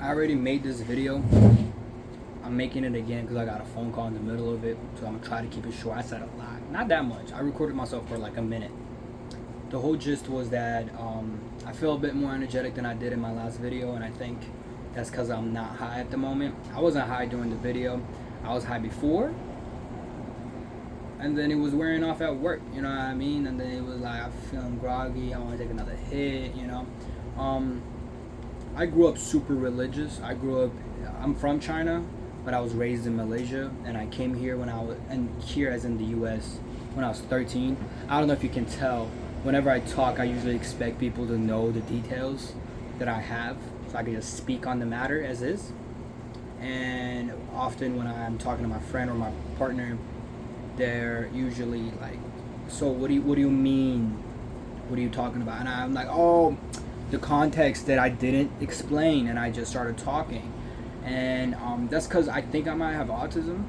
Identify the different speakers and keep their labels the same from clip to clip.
Speaker 1: I already made this video. I'm making it again because I got a phone call in the middle of it. So I'm gonna try to keep it short. I said a lot, not that much. I recorded myself for like a minute. The whole gist was that I feel a bit more energetic than I did in my last video, and I think that's because I'm not high at the moment. I wasn't high during the video. I was high before, and then it was wearing off at work. You know what I mean? And then it was like I'm feeling groggy. I want to take another hit. You know. I grew up super religious. I'm from China, but I was raised in Malaysia, and I came here when I was, and here as in the U.S., when I was 13. I don't know if you can tell. Whenever I talk, I usually expect people to know the details that I have, so I can just speak on the matter as is. And often when I'm talking to my friend or my partner, they're usually like, "So what do you mean? What are you talking about?" And I'm like, "Oh, the context that I didn't explain," and I just started talking. And that's because I think I might have autism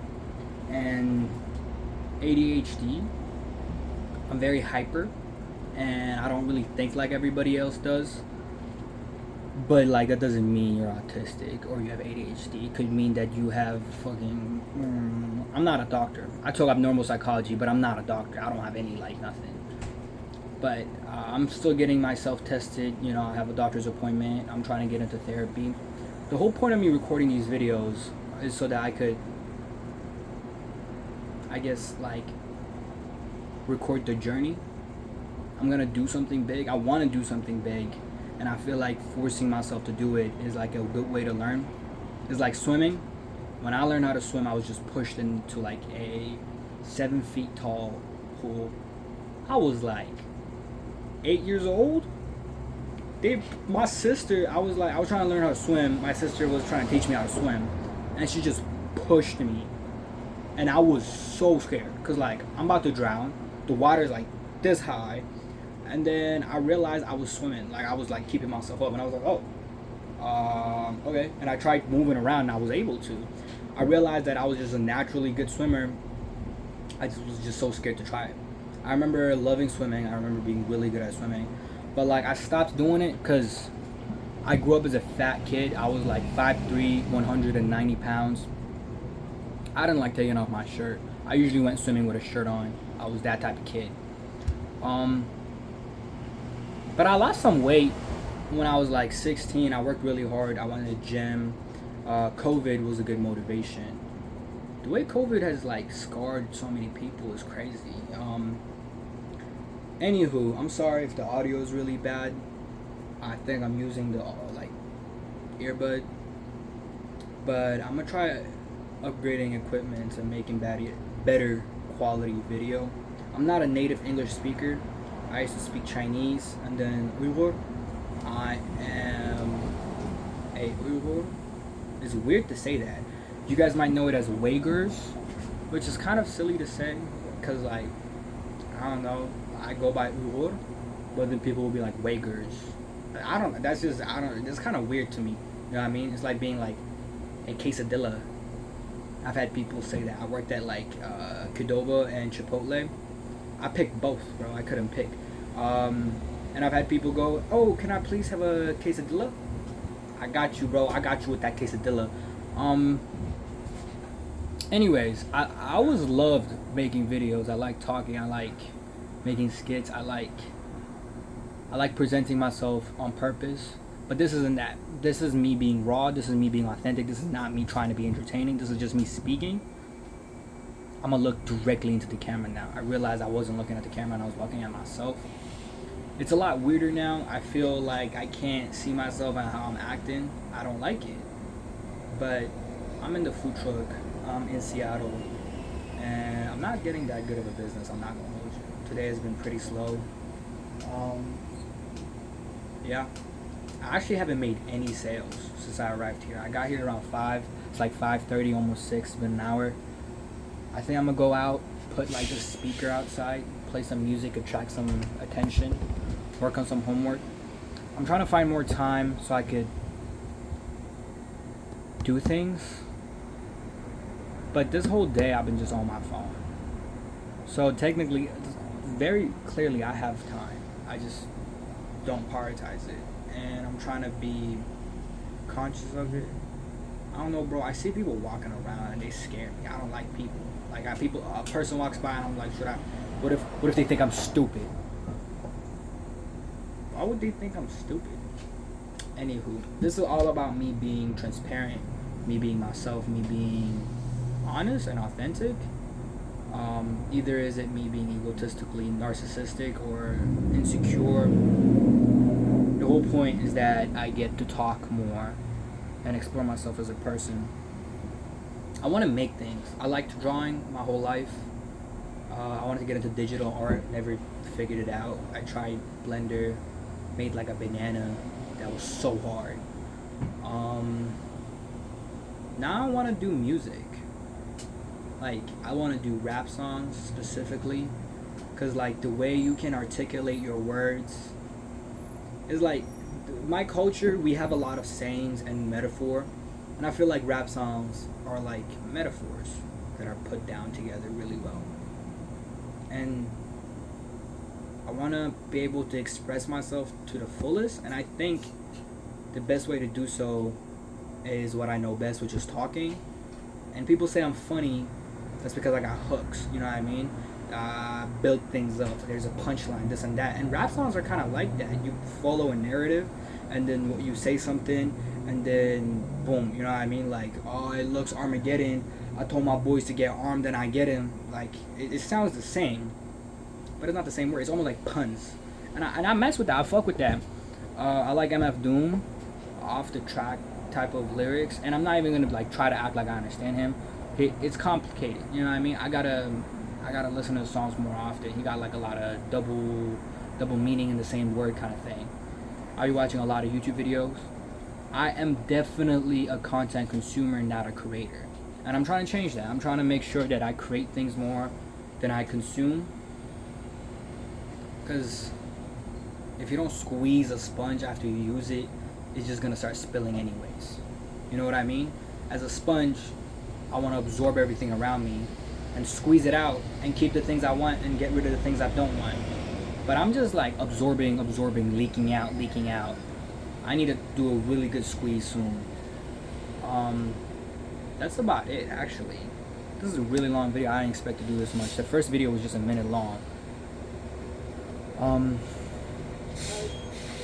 Speaker 1: and ADHD. I'm very hyper, and I don't really think like everybody else does. But like that doesn't mean you're autistic or you have ADHD. It could mean that you have fucking. I'm not a doctor. I took abnormal psychology, but I'm not a doctor. I don't have any like nothing. But I'm still getting myself tested. You know, I have a doctor's appointment. I'm trying to get into therapy. The whole point of me recording these videos is so that I could, I guess, like, record the journey. I'm gonna do something big. I want to do something big, and I feel like forcing myself to do it is like a good way to learn. It's like swimming. When I learned how to swim, I was just pushed into like a 7 feet tall pool. I was like 8 years old. My sister, I was trying to learn how to swim. My sister was trying to teach me how to swim, and she just pushed me, and I was so scared because like I'm about to drown. The water's like this high, and then I realized I was swimming. Like I was like keeping myself up, and I was like, oh, okay. And I tried moving around, and I was able to. I realized that I was just a naturally good swimmer. I just was just so scared to try it. I remember loving swimming. I remember being really good at swimming. But like I stopped doing it because I grew up as a fat kid. I was like 5'3", 190 pounds. I didn't like taking off my shirt. I usually went swimming with a shirt on. I was that type of kid. But I lost some weight when I was like 16. I worked really hard. I went to the gym. COVID was a good motivation. The way COVID has like scarred so many people is crazy. Anywho, I'm sorry if the audio is really bad. I think I'm using the like earbud, but I'm gonna try upgrading equipment and making better quality video. I'm not a native English speaker. I used to speak Chinese and then Uyghur. I am a Uyghur. It's weird to say that. You guys might know it as Uyghurs, which is kind of silly to say because like I don't know. I go by Uyghur, but then people will be like Uyghurs. I don't. That's just I don't. It's kind of weird to me. You know what I mean? It's like being like a quesadilla. I've had people say that. I worked at like Qdoba and Chipotle. I picked both, bro. I couldn't pick. And I've had people go, "Oh, can I please have a quesadilla?" I got you, bro. I got you with that quesadilla. Anyways, I always loved making videos. I like talking. I like making skits. I like presenting myself on purpose. But this isn't that. This is me being raw. This is me being authentic. This is not me trying to be entertaining. This is just me speaking. I'm gonna look directly into the camera now. I realized I wasn't looking at the camera and I was looking at myself. It's a lot weirder now. I feel like I can't see myself and how I'm acting. I don't like it. But I'm in the food truck. I'm in Seattle. And I'm not getting that good of a business. I'm not gonna hold you. Today has been pretty slow. Yeah. I actually haven't made any sales since I arrived here. I got here around 5. It's like 5:30, almost 6. It's been an hour. I think I'm gonna go out, put like a speaker outside, play some music, attract some attention, work on some homework. I'm trying to find more time so I could do things. But this whole day I've been just on my phone. So technically, very clearly I have time. I just don't prioritize it. And I'm trying to be conscious of it. I don't know, bro. I see people walking around and they scare me. I don't like people. Like a person walks by and I'm like, what if they think I'm stupid? Why would they think I'm stupid? Anywho, this is all about me being transparent, me being myself, me being honest and authentic. Either is it me being egotistically narcissistic or insecure. The whole point is that I get to talk more and explore myself as a person. I want to make things. I liked drawing my whole life. I wanted to get into digital art, never figured it out. I tried Blender, made like a banana that was so hard. Now I want to do music. Like, I want to do rap songs specifically, because like the way you can articulate your words is like, my culture, we have a lot of sayings and metaphor, and I feel like rap songs are like metaphors that are put down together really well. And I want to be able to express myself to the fullest, and I think the best way to do so is what I know best, which is talking. And people say I'm funny, that's because I got hooks, you know what I mean? Build things up, there's a punchline, this and that. And rap songs are kind of like that. You follow a narrative, and then you say something, and then boom, you know what I mean? Like, oh, it looks Armageddon, I told my boys to get armed and I get him. Like, it sounds the same, but it's not the same word. It's almost like puns, and I mess with that. I fuck with that. I like MF Doom, off the track type of lyrics, and I'm not even gonna like try to act like I understand him. It's complicated, you know what I mean? I gotta listen to the songs more often. He got like a lot of double meaning in the same word kind of thing. Are you watching a lot of YouTube videos? I am definitely a content consumer, not a creator, and I'm trying to change that. I'm trying to make sure that I create things more than I consume, because if you don't squeeze a sponge after you use it, it's just gonna start spilling anyways. You know what I mean? As a sponge, I want to absorb everything around me and squeeze it out and keep the things I want and get rid of the things I don't want. But I'm just like absorbing, leaking out. I need to do a really good squeeze soon. That's about it, actually. This is a really long video. I didn't expect to do this much. The first video was just a minute long.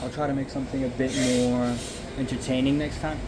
Speaker 1: I'll try to make something a bit more entertaining next time.